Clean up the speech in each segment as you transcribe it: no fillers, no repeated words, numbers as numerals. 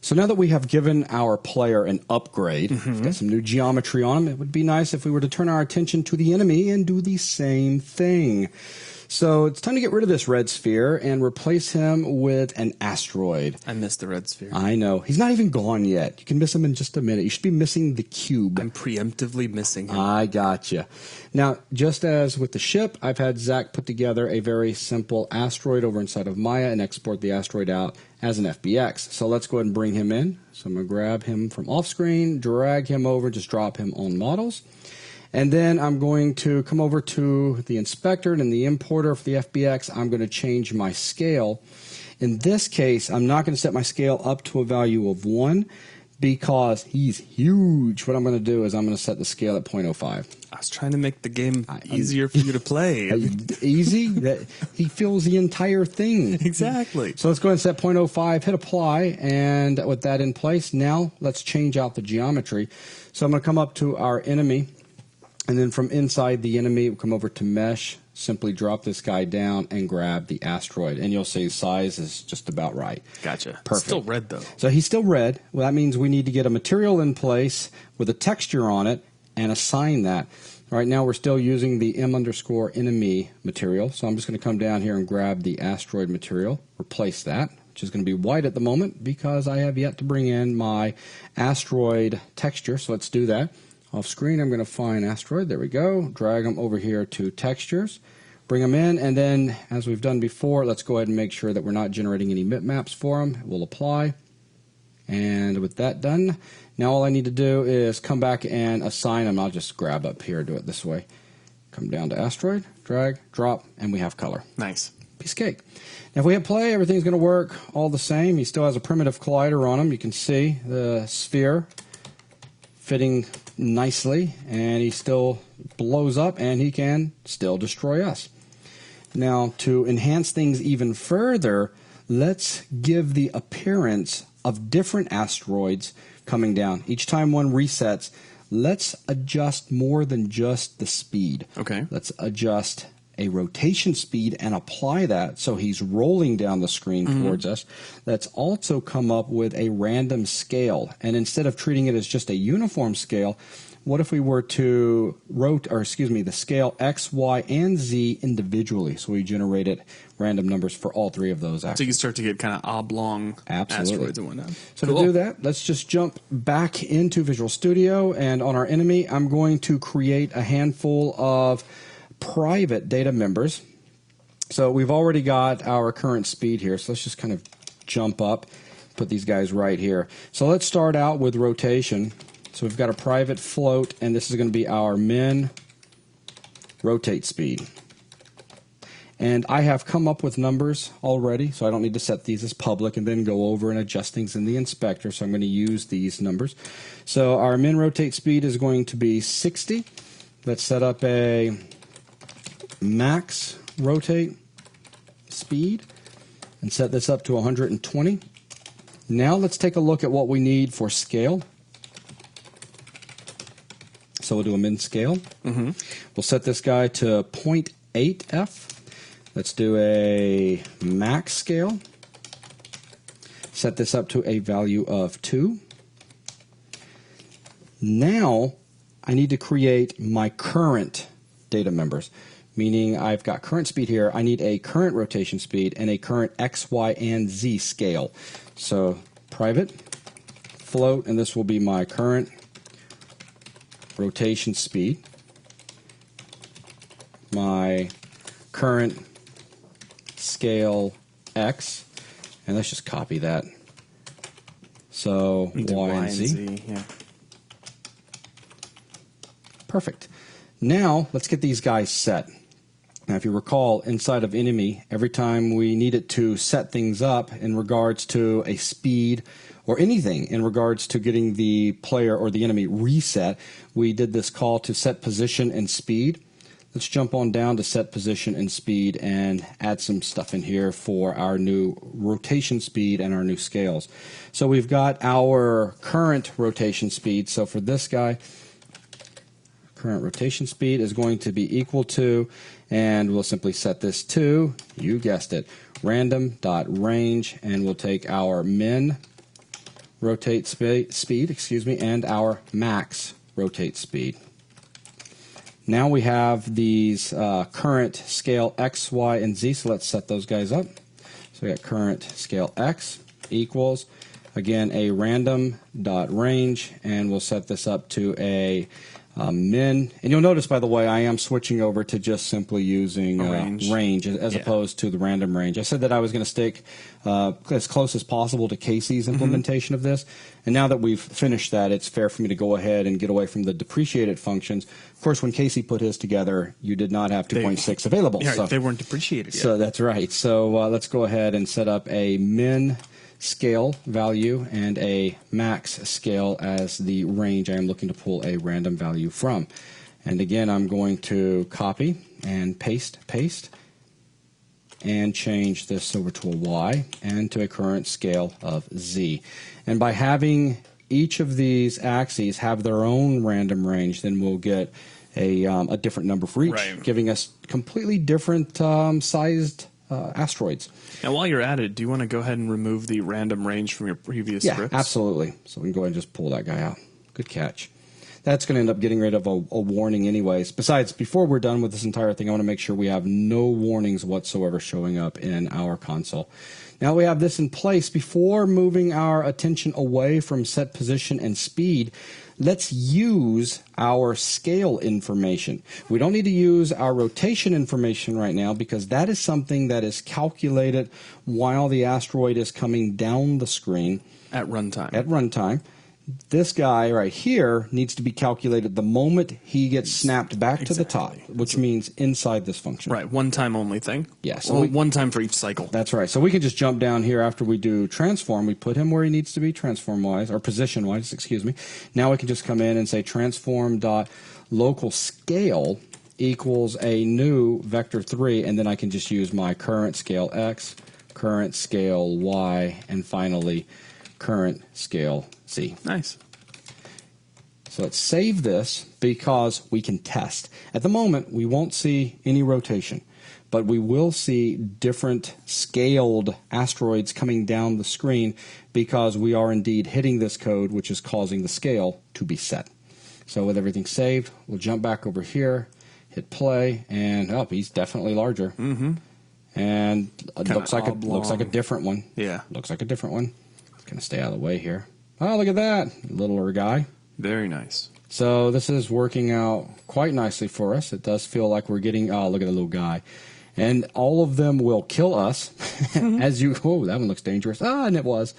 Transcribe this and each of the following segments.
So now that we have given our player an upgrade, we've got some new geometry on him, it would be nice if we were to turn our attention to the enemy and do the same thing. So it's time to get rid of this red sphere and replace him with an asteroid. I missed the red sphere. I know. He's not even gone yet. You can miss him in just a minute. You should be missing the cube. I'm preemptively missing him. I gotcha. Now, just as with the ship, I've had Zach put together a very simple asteroid over inside of Maya and export the asteroid out as an FBX. So let's go ahead and bring him in. So I'm going to grab him from off screen, drag him over, just drop him on models. And then I'm going to come over to the inspector and in the importer for the FBX, I'm going to change my scale. In this case, I'm not going to set my scale up to a value of 1 because he's huge. What I'm going to do is I'm going to set the scale at 0.05. I was trying to make the game easier for you to play. Easy? He fills the entire thing. Exactly. So let's go ahead and set 0.05, hit apply, and with that in place, now let's change out the geometry. So I'm going to come up to our enemy. And then from inside the enemy, we'll come over to Mesh, simply drop this guy down and grab the asteroid. And you'll see size is just about right. Gotcha. Perfect. Still red, though. So he's still red. Well, that means we need to get a material in place with a texture on it and assign that. Right now, we're still using the M_enemy material. So I'm just going to come down here and grab the asteroid material, replace that, which is going to be white at the moment because I have yet to bring in my asteroid texture. So let's do that. Off screen, I'm going to find asteroid. There we go. Drag them over here to textures. Bring them in, and then, as we've done before, let's go ahead and make sure that we're not generating any bitmaps for them. We'll apply. And with that done, now all I need to do is come back and assign them. I'll just grab up here, do it this way. Come down to asteroid, drag, drop, and we have color. Nice. Piece of cake. Now, if we hit play, everything's going to work all the same. He still has a primitive collider on him. You can see the sphere fitting nicely, and he still blows up, and he can still destroy us. Now, to enhance things even further, let's give the appearance of different asteroids coming down. Each time one resets, let's adjust more than just the speed. Okay. Let's adjust a rotation speed and apply that so he's rolling down the screen towards us. Let's also come up with a random scale, and instead of treating it as just a uniform scale, what if we were to the scale X, Y, and Z individually? So we generated random numbers for all three of those. So you start to get kind of oblong asteroids and whatnot. So to do that, let's just jump back into Visual Studio, and on our enemy, I'm going to create a handful of private data members. So we've already got our current speed here, so let's just kind of jump up, put these guys right here. So let's start out with rotation. So we've got a private float, and this is going to be our min rotate speed. And I have come up with numbers already, so I don't need to set these as public and then go over and adjust things in the inspector, so I'm going to use these numbers. So our min rotate speed is going to be 60. Let's set up a max rotate speed and set this up to 120. Now let's take a look at what we need for scale. So we'll do a min scale. We'll set this guy to 0.8F. Let's do a max scale. Set this up to a value of 2. Now I need to create my current data members, meaning I've got current speed here. I need a current rotation speed and a current X, Y, and Z scale. So private float, and this will be my current rotation speed, my current scale X, and let's just copy that. So Y and Z. Yeah. Perfect. Now let's get these guys set. Now, if you recall, inside of enemy, every time we needed to set things up in regards to a speed or anything in regards to getting the player or the enemy reset, we did this call to set position and speed. Let's jump on down to set position and speed and add some stuff in here for our new rotation speed and our new scales. So we've got our current rotation speed. So for this guy, current rotation speed is going to be equal to, and we'll simply set this to, you guessed it, random.range, and we'll take our min rotate speed, excuse me, and our max rotate speed. Now we have these current scale X, Y, and Z, so let's set those guys up. So we got current scale X equals, again, a random dot range, and we'll set this up to a min. And you'll notice, by the way, I am switching over to just simply using range as opposed to the random range. I said that I was going to stick as close as possible to Casey's implementation of this. And now that we've finished that, it's fair for me to go ahead and get away from the depreciated functions. Of course, when Casey put his together, you did not have 2.6 available. Yeah, so they weren't depreciated yet. So that's right. So let's go ahead and set up a min scale value and a max scale as the range I am looking to pull a random value from. And again, I'm going to copy and paste, and change this over to a Y and to a current scale of Z. And by having each of these axes have their own random range, then we'll get a different number for each, giving us completely different sized asteroids. Now, while you're at it, do you want to go ahead and remove the random range from your previous scripts? Yeah, absolutely. So we can go ahead and just pull that guy out. Good catch. That's going to end up getting rid of a warning anyways. Besides, before we're done with this entire thing, I want to make sure we have no warnings whatsoever showing up in our console. Now we have this in place. Before moving our attention away from set position and speed, let's use our scale information. We don't need to use our rotation information right now because that is something that is calculated while the asteroid is coming down the screen. At runtime. At runtime. This guy right here needs to be calculated the moment he gets snapped back to the top, which means inside this function. Right, one time only thing. Yeah, so well, one time for each cycle. That's right. So we can just jump down here after we do transform. We put him where he needs to be transform-wise, or position-wise, excuse me. Now we can just come in and say transform.local scale equals a new vector 3, and then I can just use my current scale X, current scale Y, and finally current scale Z. Nice. So let's save this because we can test. At the moment, we won't see any rotation, but we will see different scaled asteroids coming down the screen because we are indeed hitting this code, which is causing the scale to be set. So with everything saved, we'll jump back over here, hit play, and he's definitely larger. And it looks like a different one. Yeah. Looks like a different one. Going to stay out of the way here. Oh, look at that. Littler guy. Very nice. So this is working out quite nicely for us. It does feel like we're getting, look at the little guy. And all of them will kill us as you, that one looks dangerous. And it was.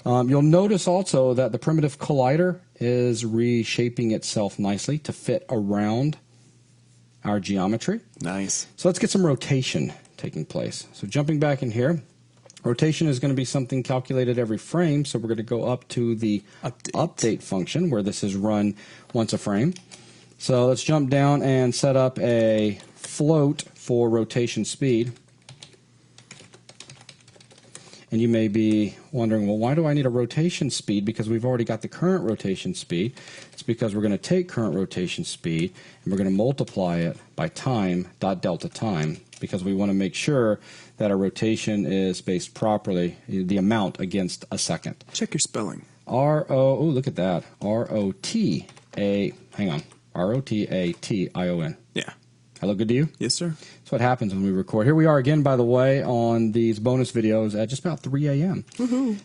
You'll notice also that the primitive collider is reshaping itself nicely to fit around our geometry. Nice. So let's get some rotation taking place. So jumping back in here. Rotation is going to be something calculated every frame, so we're going to go up to the update function where this is run once a frame. So let's jump down and set up a float for rotation speed. And you may be wondering, well, why do I need a rotation speed? Because we've already got the current rotation speed. It's because we're going to take current rotation speed and we're going to multiply it by time.delta time because we want to make sure that our rotation is based properly, the amount against a second. Check your spelling. Look at that. R-O-T-A-T-I-O-N. Yeah. That look good to you? Yes, sir. That's what happens when we record. Here we are again, by the way, on these bonus videos at just about 3 a.m.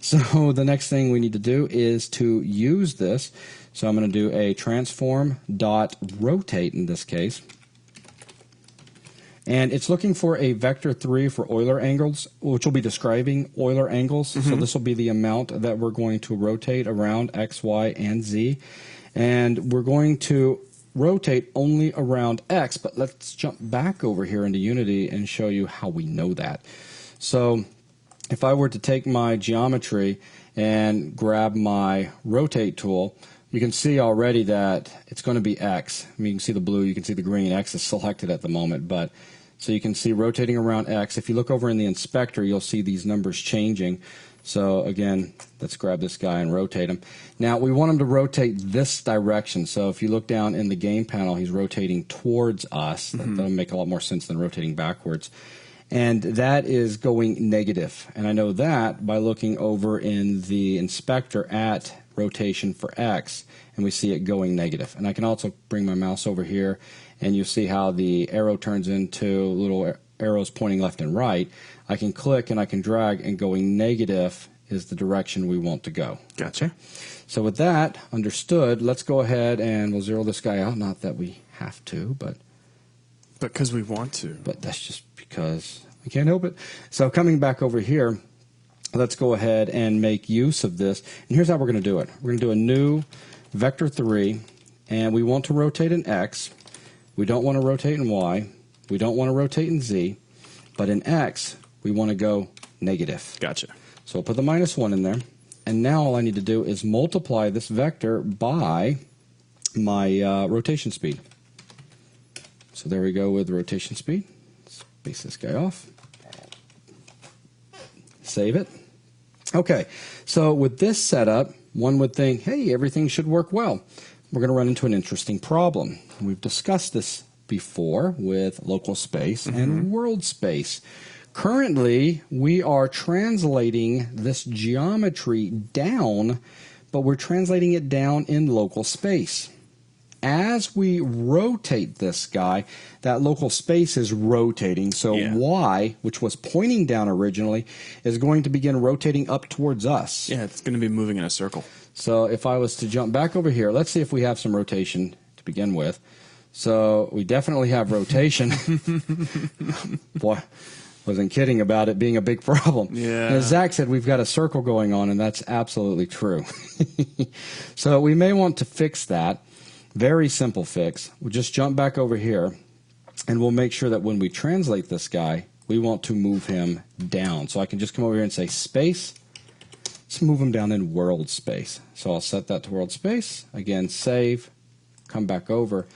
So the next thing we need to do is to use this. So I'm going to do a transform.rotate in this case. And it's looking for a vector 3 for Euler angles, which will be describing Euler angles. So this will be the amount that we're going to rotate around X, Y, and Z. And we're going to rotate only around X, but let's jump back over here into Unity and show you how we know that. So if I were to take my geometry and grab my rotate tool, you can see already that it's going to be X. I mean, you can see the blue, you can see the green. X is selected at the moment, but so you can see rotating around X. If you look over in the inspector, you'll see these numbers changing. So again, let's grab this guy and rotate him. Now we want him to rotate this direction. So if you look down in the game panel, he's rotating towards us. That'll make a lot more sense than rotating backwards. And that is going negative. And I know that by looking over in the inspector at rotation for X, and we see it going negative. And I can also bring my mouse over here, and you see how the arrow turns into little arrows pointing left and right. I can click and I can drag, and going negative is the direction we want to go. Gotcha. So with that understood, let's go ahead and we'll zero this guy out. Not that we have to, but because we want to. But that's just because we can't help it. So coming back over here, let's go ahead and make use of this. And here's how we're going to do it. We're going to do a new vector 3, and we want to rotate in X. We don't want to rotate in Y. We don't want to rotate in Z. But in X, we want to go negative. Gotcha. So I'll put the -1 in there. And now all I need to do is multiply this vector by my rotation speed. So there we go with rotation speed. Let's base this guy off. Save it. Okay, so with this setup, one would think, hey, everything should work well. We're going to run into an interesting problem. We've discussed this before with local space and world space. Currently, we are translating this geometry down, but we're translating it down in local space. As we rotate this guy, that local space is rotating. So Y, which was pointing down originally, is going to begin rotating up towards us. Yeah, it's going to be moving in a circle. So if I was to jump back over here, let's see if we have some rotation to begin with. So we definitely have rotation. Boy, wasn't kidding about it being a big problem. Yeah. And as Zach said, we've got a circle going on, and that's absolutely true. So we may want to fix that. Very simple fix. We'll just jump back over here, and we'll make sure that when we translate this guy, we want to move him down. So I can just come over here and say space. Let's move him down in world space. So I'll set that to world space. Again, save, come back over,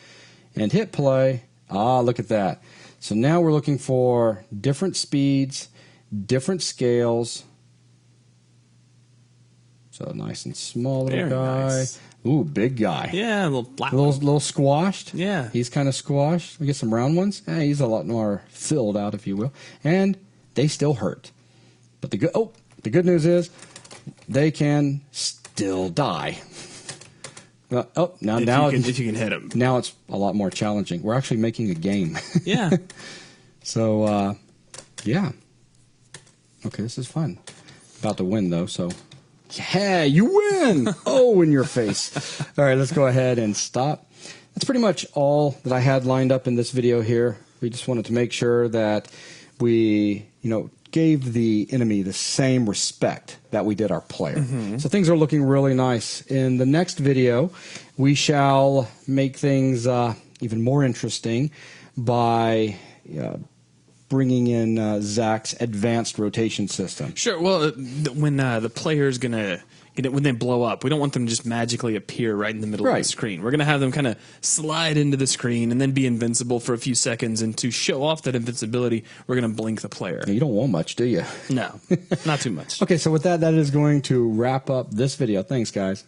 and hit play. Ah, look at that. So now we're looking for different speeds, different scales. So nice and small little guy. Nice. Ooh, big guy. Yeah, a little flat. Little squashed. Yeah. He's kind of squashed. We get some round ones. He's a lot more filled out, if you will. And they still hurt. But the good news is they can still die. Now if you can hit them. Now it's a lot more challenging. We're actually making a game. Yeah. So, yeah. Okay, this is fun. About to win, though, so... Yeah, you win! Oh, in your face. All right, let's go ahead and stop. That's pretty much all that I had lined up in this video here. We just wanted to make sure that we, gave the enemy the same respect that we did our player. So things are looking really nice. In the next video, we shall make things even more interesting by... bringing in Zach's advanced rotation system. Sure. Well, when the player's when they blow up, we don't want them to just magically appear right in the middle of the screen. We're going to have them kind of slide into the screen and then be invincible for a few seconds. And to show off that invincibility, we're going to blink the player. You don't want much, do you? No, not too much. Okay, so with that is going to wrap up this video. Thanks, guys.